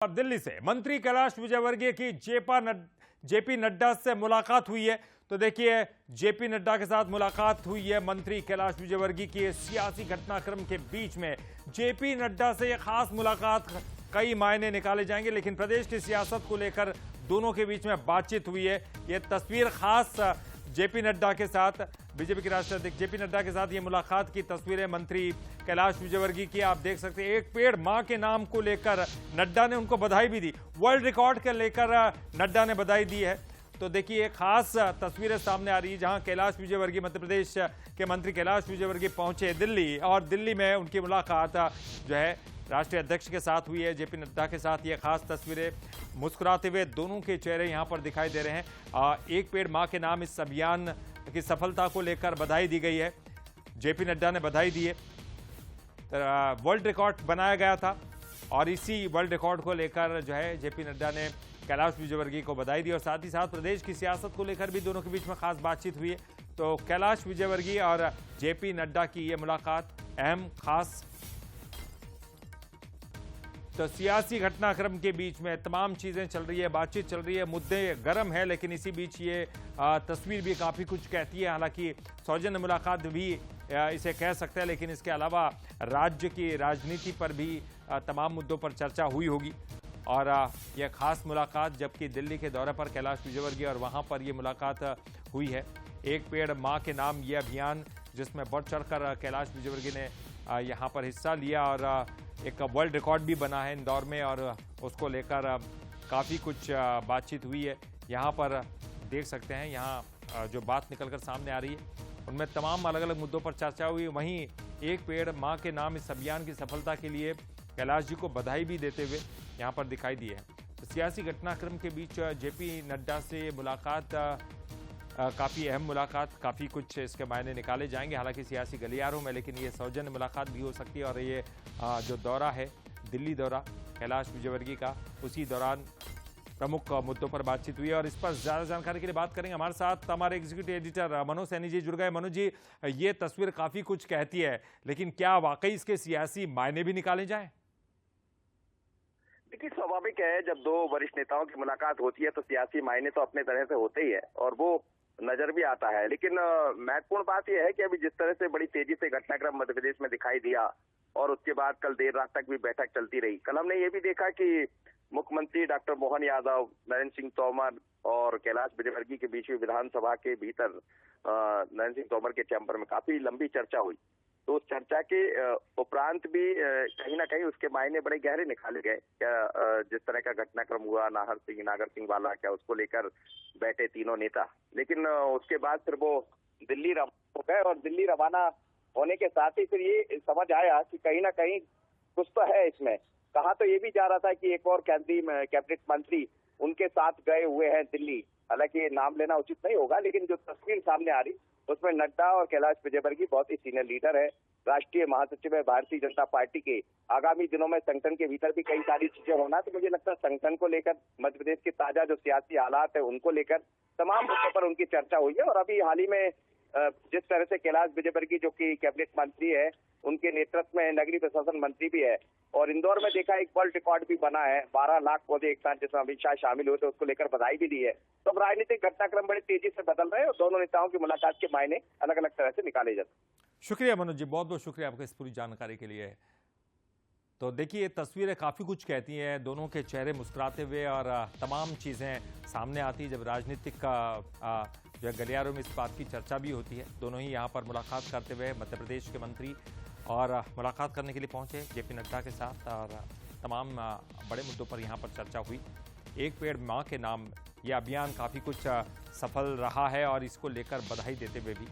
और दिल्ली से मंत्री कैलाश विजयवर्गीय की जेपी नड्डा से मुलाकात हुई है। तो देखिए, जेपी नड्डा के साथ मुलाकात हुई है मंत्री कैलाश विजयवर्गीय की। सियासी घटनाक्रम के बीच में जेपी नड्डा से यह खास मुलाकात कई मायने निकाले जाएंगे, लेकिन प्रदेश की सियासत को लेकर दोनों के बीच में बातचीत हुई है। यह तस्वीर खास जेपी नड्डा के साथ, बीजेपी के राष्ट्रीय अध्यक्ष जेपी नड्डा के साथ ये मुलाकात की तस्वीरें मंत्री कैलाश विजयवर्गीय की आप देख सकते हैं। एक पेड़ मां के नाम को लेकर नड्डा ने उनको बधाई भी दी, वर्ल्ड रिकॉर्ड के लेकर नड्डा ने बधाई दी है। तो देखिए, एक खास तस्वीरें सामने आ रही है जहां कैलाश विजयवर्गीय मध्य प्रदेश के मंत्री कैलाश विजयवर्गीय पहुंचे दिल्ली, और दिल्ली में उनकी मुलाकात जो है राष्ट्रीय अध्यक्ष के साथ हुई है, जेपी नड्डा के साथ। ये खास तस्वीरें, मुस्कुराते हुए दोनों के चेहरे यहां पर दिखाई दे रहे हैं। एक पेड़ मां के नाम इस अभियान की सफलता को लेकर बधाई दी गई है, जेपी नड्डा ने बधाई दी है। वर्ल्ड रिकॉर्ड बनाया गया था और इसी वर्ल्ड रिकॉर्ड को लेकर जो है जेपी नड्डा ने कैलाश विजयवर्गीय को बधाई दी, और साथ ही साथ प्रदेश की सियासत को लेकर भी दोनों के बीच में खास बातचीत हुई है। तो कैलाश विजयवर्गीय और जेपी नड्डा की यह मुलाकात अहम, खास। तो सियासी घटनाक्रम के बीच में तमाम चीजें चल रही है, बातचीत चल रही है, मुद्दे गर्म है, लेकिन इसी बीच ये तस्वीर भी काफी कुछ कहती है। हालांकि सौजन्य मुलाकात भी इसे कह सकते हैं, लेकिन इसके अलावा राज्य की राजनीति पर भी तमाम मुद्दों पर चर्चा हुई होगी। और यह खास मुलाकात, जबकि दिल्ली के दौरे पर कैलाश विजयवर्गीय और वहां पर यह मुलाकात हुई है। एक पेड़ मां के नाम ये अभियान, जिसमें बढ़ चढ़कर कैलाश विजयवर्गीय ने यहाँ पर हिस्सा लिया, और एक वर्ल्ड रिकॉर्ड भी बना है इंदौर में, और उसको लेकर काफ़ी कुछ बातचीत हुई है। यहाँ पर देख सकते हैं, यहाँ जो बात निकलकर सामने आ रही है उनमें तमाम अलग अलग मुद्दों पर चर्चा हुई। वहीं एक पेड़ मां के नाम इस अभियान की सफलता के लिए कैलाश जी को बधाई भी देते हुए यहाँ पर दिखाई दी है। तो सियासी घटनाक्रम के बीच जेपी नड्डा से मुलाकात काफ़ी अहम मुलाकात, काफ़ी कुछ इसके मायने निकाले जाएंगे हालांकि सियासी गलियारों में, लेकिन ये सौजन्य मुलाकात भी हो सकती है। और ये जो दौरा है, दिल्ली दौरा कैलाश विजयवर्गीय का, उसी दौरान प्रमुख मुद्दों पर बातचीत हुई है। और इस पर ज़्यादा जानकारी के लिए बात करेंगे, हमारे साथ हमारे एग्जीक्यूटिव एडिटर मनोज सैनी जी जुड़ गए। मनोज जी, ये तस्वीर काफ़ी कुछ कहती है, लेकिन क्या वाकई इसके सियासी मायने भी निकाले जाए? देखिए, स्वाभाविक है, जब दो वरिष्ठ नेताओं की मुलाकात होती है तो सियासी मायने तो अपने तरह से होते ही है, और वो नजर भी आता है। लेकिन महत्वपूर्ण बात यह है कि अभी जिस तरह से बड़ी तेजी से घटनाक्रम मध्य प्रदेश में दिखाई दिया, और उसके बाद कल देर रात तक भी बैठक चलती रही। कल हमने ये भी देखा कि मुख्यमंत्री डॉक्टर मोहन यादव, नरेंद्र सिंह तोमर और कैलाश विजयवर्गीय के बीच में विधानसभा के भीतर नरेंद्र सिंह तोमर के चैम्बर में काफी लंबी चर्चा हुई। तो उस चर्चा के उपरांत भी कहीं ना कहीं उसके मायने बड़े गहरे निकाले गए। क्या जिस तरह का घटनाक्रम हुआ, नागर सिंह वाला, क्या उसको लेकर बैठे तीनों नेता। लेकिन उसके बाद फिर वो दिल्ली रवाना हो गए, और दिल्ली रवाना होने के साथ ही फिर ये समझ आया कि कहीं ना कहीं कुछ तो है इसमें। कहा तो ये भी जा रहा था कि एक और केंद्रीय कैबिनेट मंत्री उनके साथ गए हुए हैं दिल्ली। हालांकि नाम लेना उचित नहीं होगा, लेकिन जो तस्वीर सामने आ रही उसमें नड्डा और कैलाश विजयवर्गीय बहुत ही सीनियर लीडर है, राष्ट्रीय महासचिव है भारतीय जनता पार्टी के। आगामी दिनों में संगठन के भीतर भी कई सारी चीजें होना, तो मुझे लगता है संगठन को लेकर, मध्य प्रदेश के ताजा जो सियासी हालात है उनको लेकर तमाम मुद्दों पर उनकी चर्चा हुई है। और अभी हाल ही में जिस तरह से कैलाश विजयवर्गीय, जो कि कैबिनेट मंत्री है, उनके नेतृत्व में नगरीय प्रशासन मंत्री भी है, और इंदौर में देखा एक वर्ल्ड रिकॉर्ड भी बना है, 12 लाख पौधे एक साथ जिसमें अमित शाह शामिल हुए थे, उसको लेकर बधाई भी दी है। तो राजनीतिक घटनाक्रम बड़ी तेजी से बदल रहे हैं, और दोनों नेताओं की मुलाकात के मायने अलग अलग तरह से निकाले जाते हैं। शुक्रिया मनोज जी, बहुत बहुत शुक्रिया आपको इस पूरी जानकारी के लिए। तो देखिए, तस्वीरें काफ़ी कुछ कहती हैं, दोनों के चेहरे मुस्कुराते हुए, और तमाम चीज़ें सामने आती है जब राजनीतिक जो गलियारों में इस बात की चर्चा भी होती है। दोनों ही यहाँ पर मुलाकात करते हुए मध्य प्रदेश के मंत्री और मुलाकात करने के लिए पहुँचे जेपी नड्डा के साथ, और तमाम बड़े मुद्दों पर यहाँ पर चर्चा हुई। एक पेड़ माँ के नाम, ये अभियान काफ़ी कुछ सफल रहा है, और इसको लेकर बधाई देते हुए भी